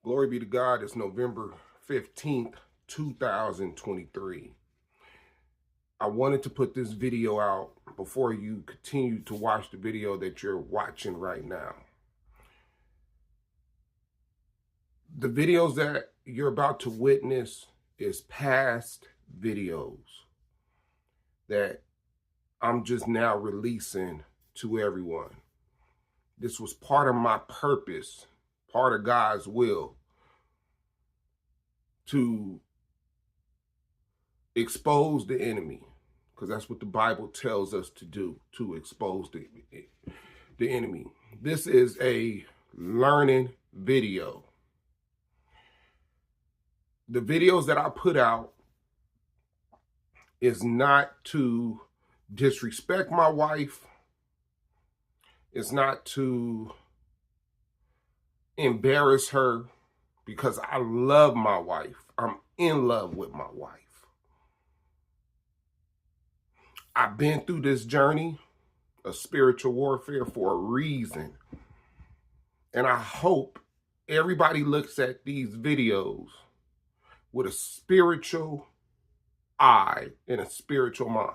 Glory be to God. It's November 15th, 2023. I wanted to put this video out before you continue to watch the video that you're watching right now. The videos that you're about to witness is past videos that I'm just now releasing to everyone. This was part of my purpose, part of God's will, to expose the enemy, because that's what the Bible tells us to do, to expose the enemy. This is a learning video. The videos that I put out is not to disrespect my wife. It's not to embarrass her, because I love my wife. I'm in love with my wife. I've been through this journey of spiritual warfare for a reason. And I hope everybody looks at these videos with a spiritual eye and a spiritual mind.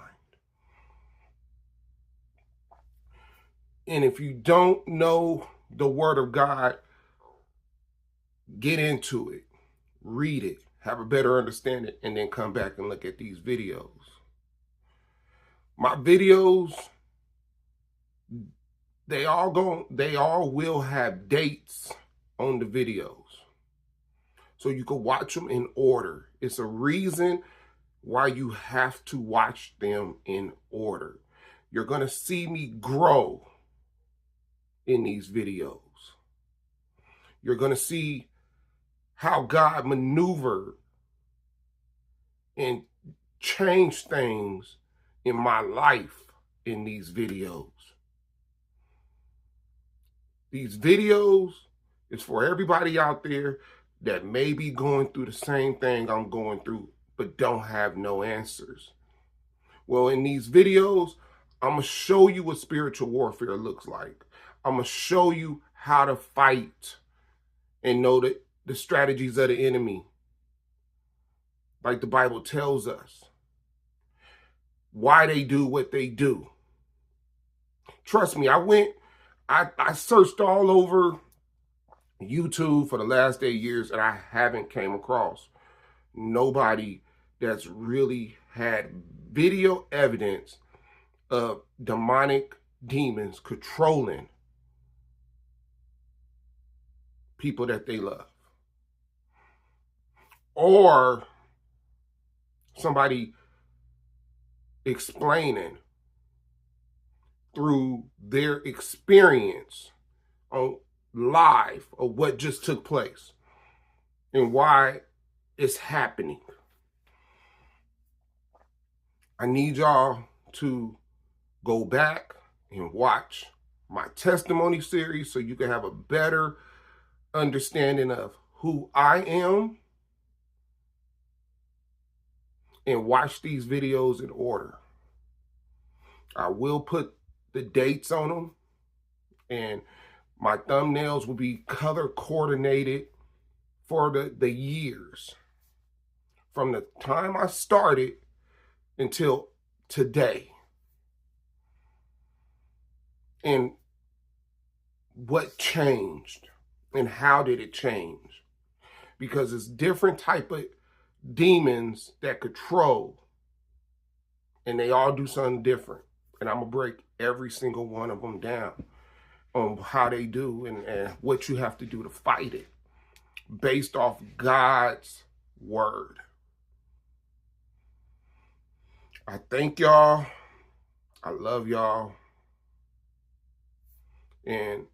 And if you don't know the Word of God, get into it, read it, have a better understanding, and then come back and look at these videos. My videos, they all will have dates on the videos, so you can watch them in order. It's a reason why you have to watch them in order. You're going to see me grow in these videos. You're going to see how God maneuvered and changed things in my life in these videos. These videos is for everybody out there that may be going through the same thing I'm going through, but don't have no answers. Well, in these videos, I'm going to show you what spiritual warfare looks like. I'm going to show you how to fight and know that the strategies of the enemy, like the Bible tells us, why they do what they do. Trust me, I searched all over YouTube for the last 8 years, and I haven't came across nobody that's really had video evidence of demonic demons controlling people that they love, or somebody explaining through their experience on live of what just took place and why it's happening. I need y'all to go back and watch my testimony series so you can have a better understanding of who I am, and watch these videos in order. I will put the dates on them, and my thumbnails will be color coordinated for the years from the time I started until today, and what changed and how did it change, because it's different type of demons that control, and they all do something different, and I'm gonna break every single one of them down on how they do and what you have to do to fight it based off God's word. I thank y'all. I love y'all. And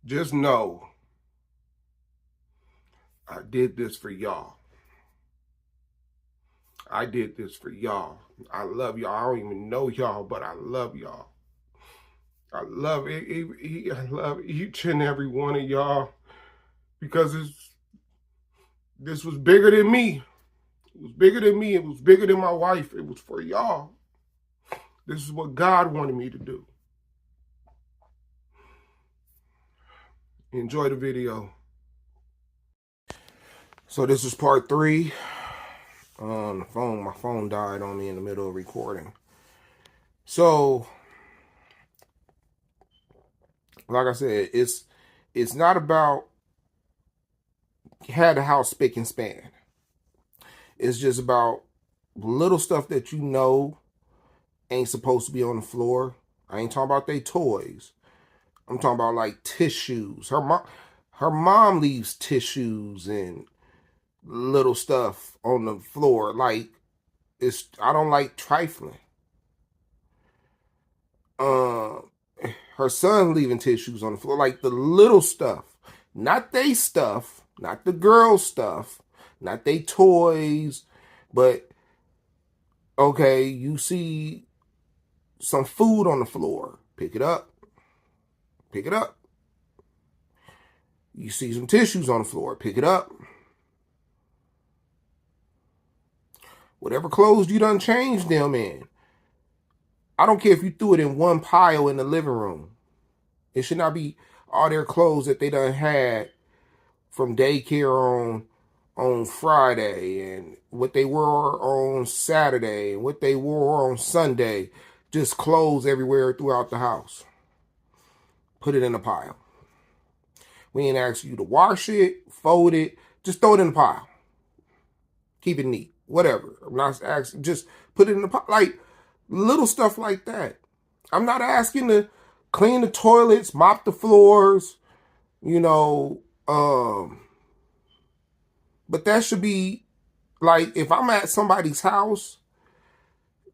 just know I did this for y'all. I did this for y'all. I love y'all. I don't even know y'all, but I love y'all. I love it. I love each and every one of y'all, because this was bigger than me. It was bigger than me. It was bigger than my wife. It was for y'all. This is what God wanted me to do. Enjoy the video. So this is part 3. My phone died on me in the middle of recording. So, like I said, it's not about had the house spick and span. It's just about little stuff that you know ain't supposed to be on the floor. I ain't talking about they toys. I'm talking about like tissues. Her mom leaves tissues and little stuff on the floor. Like, I don't like trifling. Her son leaving tissues on the floor, like the little stuff, not they stuff, not the girl stuff, not they toys, but okay, you see some food on the floor, pick it up, pick it up. You see some tissues on the floor, pick it up. Whatever clothes you done changed them in, I don't care if you threw it in one pile in the living room. It should not be all their clothes that they done had from daycare on Friday and what they wore on Saturday and what they wore on Sunday. Just clothes everywhere throughout the house. Put it in a pile. We ain't ask you to wash it, fold it. Just throw it in the pile. Keep it neat. Whatever. I'm not asking. Just put it in the pile. Like little stuff like that. I'm not asking to clean the toilets, mop the floors, you know, but that should be like, if I'm at somebody's house,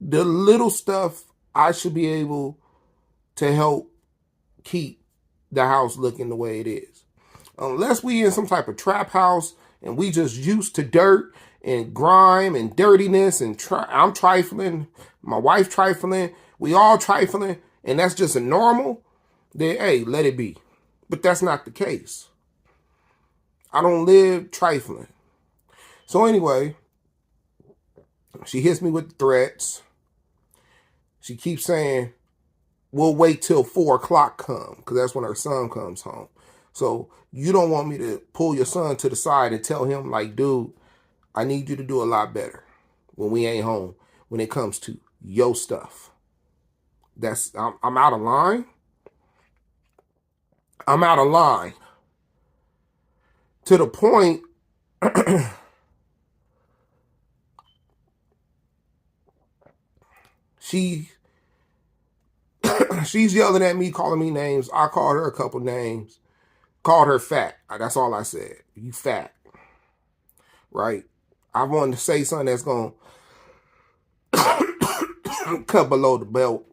the little stuff I should be able to help keep the house looking the way it is. Unless we in some type of trap house and we just used to dirt and grime and dirtiness and I'm trifling, my wife trifling, we all trifling, and that's just a normal, then hey, let it be. But that's not the case. I don't live trifling. So anyway, she hits me with the threats. She keeps saying, we'll wait till 4 o'clock come, because that's when her son comes home. So you don't want me to pull your son to the side and tell him, like, dude, I need you to do a lot better when we ain't home, when it comes to your stuff. I'm out of line. I'm out of line. To the point she's yelling at me, calling me names. I called her a couple names. Called her fat. That's all I said. You fat. Right? I wanted to say something that's going to cut below the belt,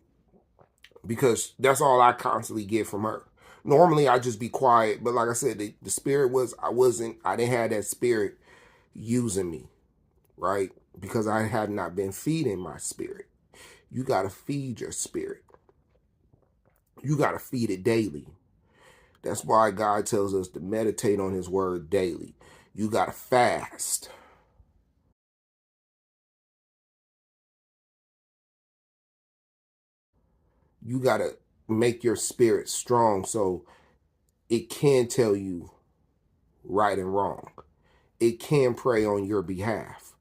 because that's all I constantly get from her. Normally, I just be quiet. But like I said, the spirit was, I didn't have that spirit using me. Right? Because I have not been feeding my spirit. You got to feed your spirit. You got to feed it daily. That's why God tells us to meditate on his word daily. You got to fast. You got to make your spirit strong so it can tell you right and wrong. It can pray on your behalf.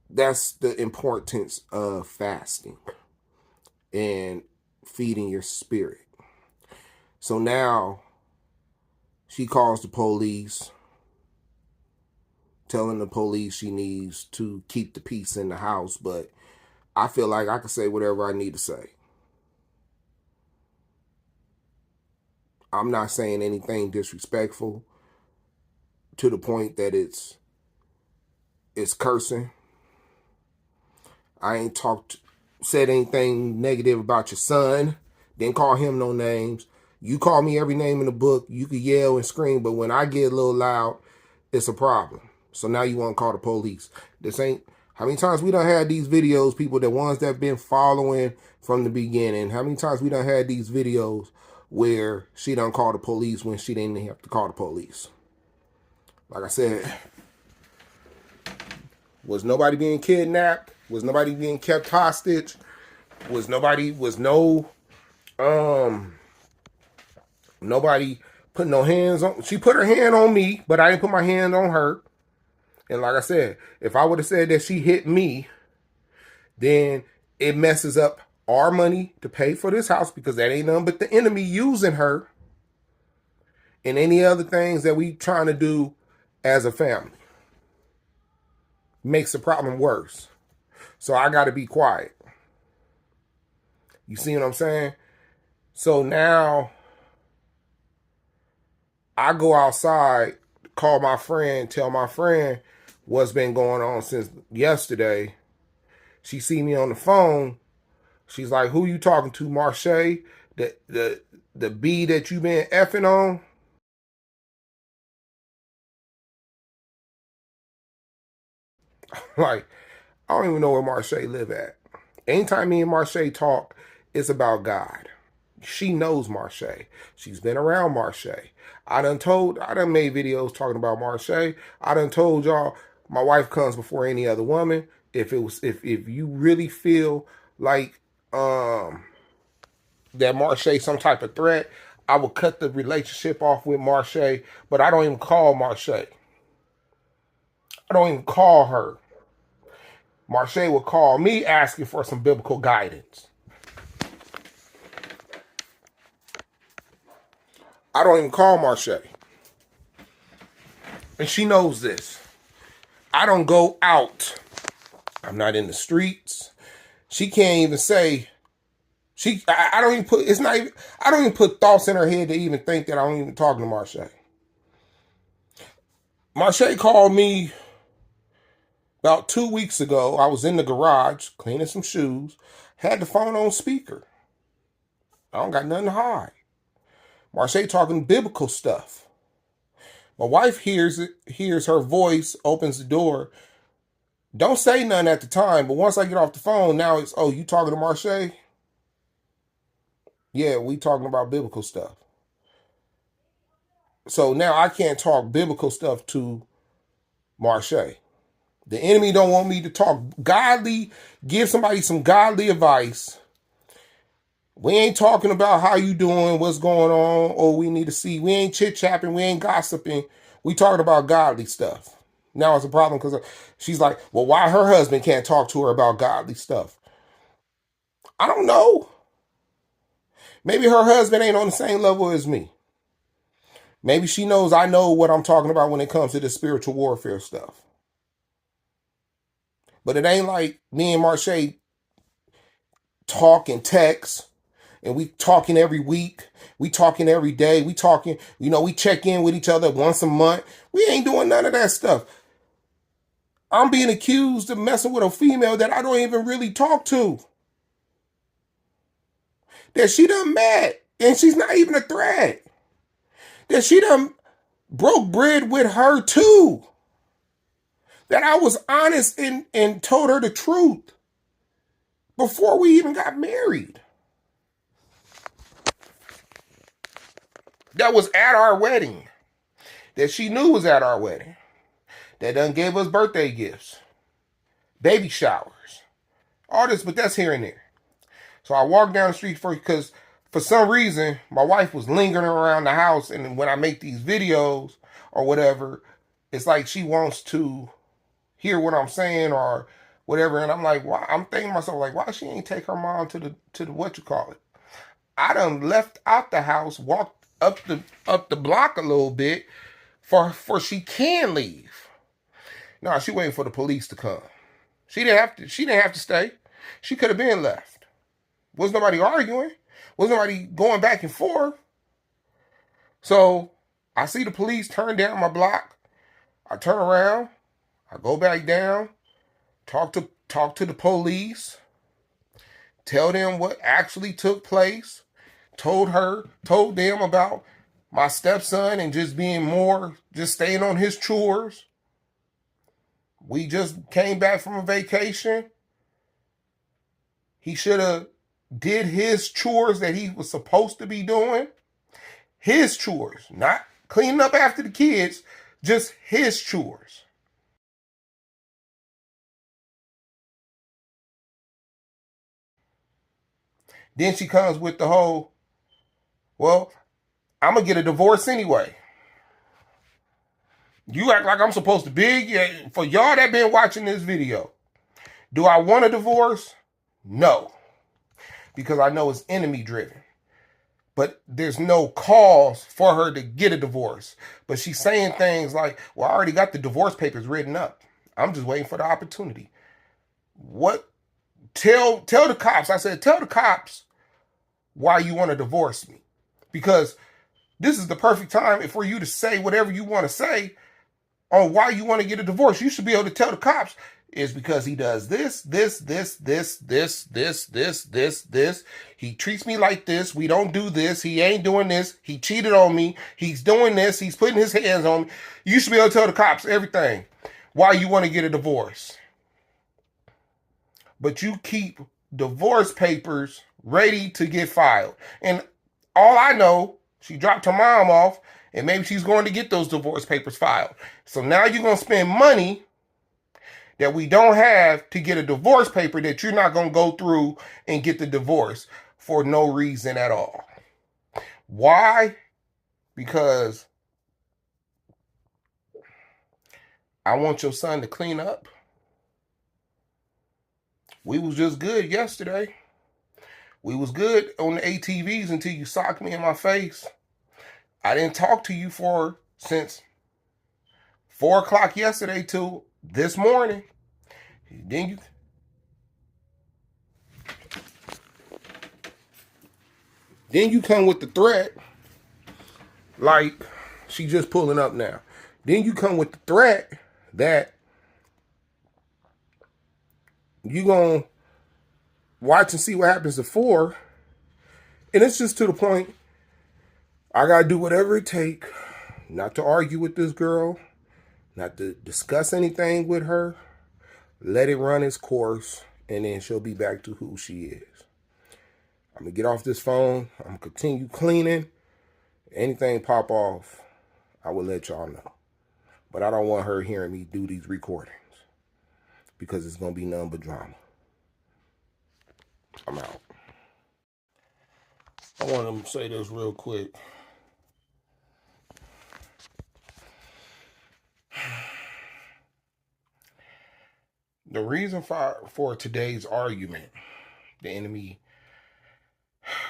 That's the importance of fasting and feeding your spirit. So now she calls the police, telling the police she needs to keep the peace in the house, but I feel like I can say whatever I need to say. I'm not saying anything disrespectful to the point that it's cursing. I ain't said anything negative about your son. Didn't call him no names. You call me every name in the book. You could yell and scream, but when I get a little loud, it's a problem. So now you want to call the police. This ain't, how many times we done had these videos, people, the ones that have been following from the beginning, how many times we done had these videos where she done called the police when she didn't have to call the police? Like I said, was nobody being kidnapped? Was nobody being kept hostage? Nobody Put no hands on. She put her hand on me, but I didn't put my hand on her. And like I said, if I would have said that she hit me, then it messes up our money to pay for this house, because that ain't nothing but the enemy using her and any other things that we trying to do as a family. Makes the problem worse. So I got to be quiet. You see what I'm saying? So now I go outside, call my friend, tell my friend what's been going on since yesterday. She see me on the phone. She's like, "Who you talking to, Marche? The B that you been effing on?" Like, I don't even know where Marche live at. Anytime me and Marche talk, it's about God. She knows Marche. She's been around Marche. I done made videos talking about Marche. I done told y'all my wife comes before any other woman. If you really feel like that Marche some type of threat, I will cut the relationship off with Marche, but I don't even call Marche. I don't even call her. Marche will call me asking for some biblical guidance. I don't even call Marche. And she knows this. I don't go out. I'm not in the streets. She can't even say, I don't even put, it's not even, I don't even put thoughts in her head to even think that I don't even talk to Marche. Marche called me about 2 weeks ago. I was in the garage cleaning some shoes, had the phone on speaker. I don't got nothing to hide. Marche talking biblical stuff. My wife hears it, hears her voice, opens the door. Don't say nothing at the time, but once I get off the phone, now it's, "Oh, you talking to Marche?" "Yeah, we talking about biblical stuff." So now I can't talk biblical stuff to Marche. The enemy don't want me to talk godly, give somebody some godly advice. We ain't talking about how you doing, what's going on, or we need to see. We ain't chit-chapping, we ain't gossiping. We talking about godly stuff. Now it's a problem because she's like, "Well, why her husband can't talk to her about godly stuff?" I don't know. Maybe her husband ain't on the same level as me. Maybe she knows I know what I'm talking about when it comes to the spiritual warfare stuff. But it ain't like me and Marche talk and text, and we talking every week. We talking every day. We talking, we check in with each other once a month. We ain't doing none of that stuff. I'm being accused of messing with a female that I don't even really talk to, that she done met, and she's not even a threat, that she done broke bread with her too, that I was honest and told her the truth before we even got married. That was at our wedding, that she knew was at our wedding, that done gave us birthday gifts, baby showers, all this, but that's here and there. So I walked down the street because for some reason, my wife was lingering around the house, and when I make these videos or whatever, it's like she wants to hear what I'm saying or whatever, and I'm like, why? I'm thinking to myself, like, why she ain't take her mom to the what you call it? I done left out the house, walked up the block a little bit for she can leave. No, she waiting for the police to come. She didn't have to stay. She could have been left. Was nobody arguing? Was nobody going back and forth? So I see the police turn down my block. I turn around. I go back down. Talk to the police. Tell them what actually took place. Told them about my stepson and just just staying on his chores. We just came back from a vacation. He should have did his chores that he was supposed to be doing. His chores, not cleaning up after the kids, just his chores. Then she comes with the whole, "Well, I'm going to get a divorce anyway. You act like I'm supposed to be. For y'all that been watching this video, do I want a divorce? No. Because I know it's enemy driven. But there's no cause for her to get a divorce. But she's saying things like, well, I already got the divorce papers written up. I'm just waiting for the opportunity. What? Tell the cops. I said, tell the cops why you want to divorce me. Because this is the perfect time for you to say whatever you want to say on why you want to get a divorce. You should be able to tell the cops is because he does this. He treats me like this. We don't do this. He ain't doing this. He cheated on me. He's doing this. He's putting his hands on me. You should be able to tell the cops everything why you want to get a divorce. But you keep divorce papers ready to get filed. And all I know, she dropped her mom off, and maybe she's going to get those divorce papers filed. So now you're going to spend money that we don't have to get a divorce paper that you're not going to go through and get the divorce for no reason at all. Why? Because I want your son to clean up. We was just good yesterday. We was good on the ATVs until you socked me in my face. I didn't talk to you since 4 o'clock yesterday till this morning. Then you come with the threat, like she just pulling up now. Then you come with the threat that you gonna watch and see what happens at 4. And it's just to the point, I gotta do whatever it takes not to argue with this girl, not to discuss anything with her. Let it run its course, and then she'll be back to who she is. I'm going to get off this phone. I'm going to continue cleaning. Anything pop off, I will let y'all know. But I don't want her hearing me do these recordings because it's going to be nothing but drama. I'm out. I want to say this real quick. The reason for today's argument, the enemy,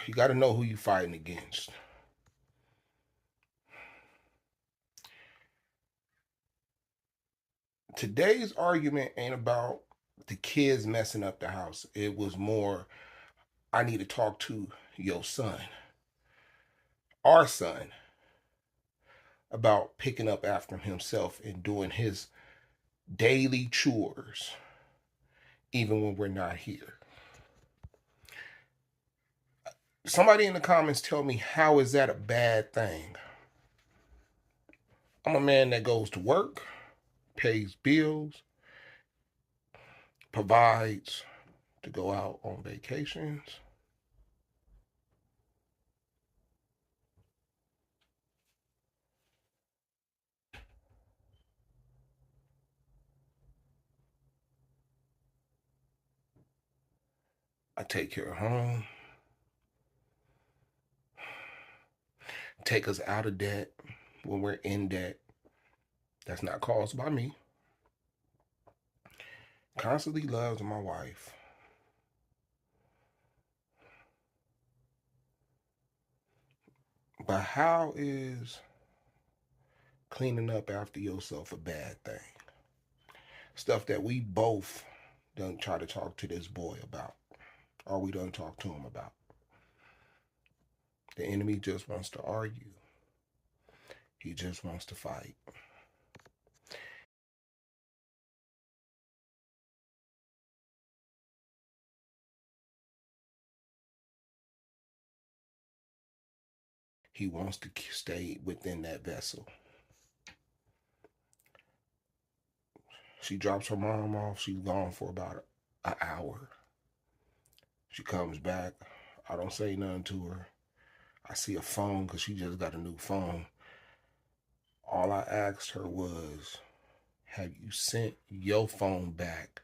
you got to know who you're fighting against. Today's argument ain't about the kids messing up the house. It was more, I need to talk to your son, our son, about picking up after himself and doing his daily chores, even when we're not here. Somebody in the comments tell me, how is that a bad thing? I'm a man that goes to work, pays bills, provides to go out on vacations. I take care of home, take us out of debt when we're in debt. That's not caused by me. Constantly loves my wife. But how is cleaning up after yourself a bad thing? Stuff that we both done try to talk to this boy about, or we done talk to him about. The enemy just wants to argue. He just wants to fight. He wants to stay within that vessel. She drops her mom off. She's gone for about an hour. She comes back. I don't say nothing to her. I see a phone because she just got a new phone. All I asked her was, have you sent your phone back?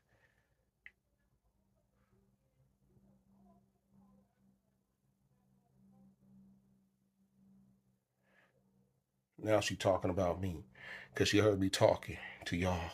Now she talking about me because she heard me talking to y'all.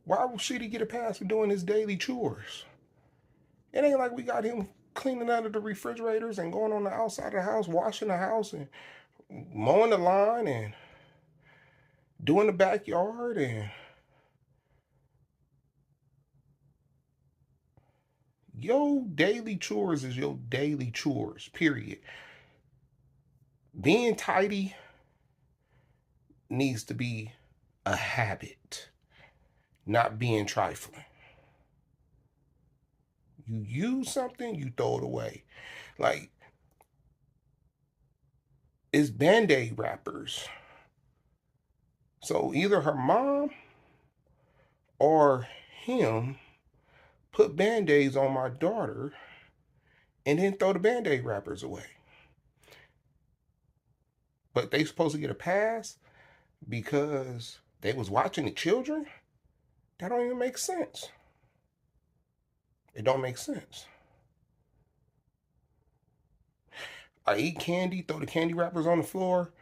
Why would Shitty get a pass for doing his daily chores? It ain't like we got him cleaning out of the refrigerators and going on the outside of the house, washing the house and mowing the lawn and doing the backyard. And your daily chores is your daily chores, period. Being tidy needs to be a habit, not being trifling. You use something, you throw it away. Like, it's Band-Aid wrappers. So either her mom or him put Band-Aids on my daughter and then throw the Band-Aid wrappers away. But they supposed to get a pass because they was watching the children? That don't even make sense. It don't make sense. I eat candy, throw the candy wrappers on the floor.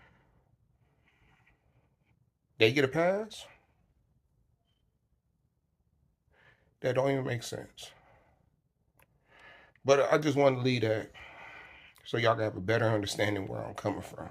They get a pass? That don't even make sense. But I just want to leave that so y'all can have a better understanding where I'm coming from.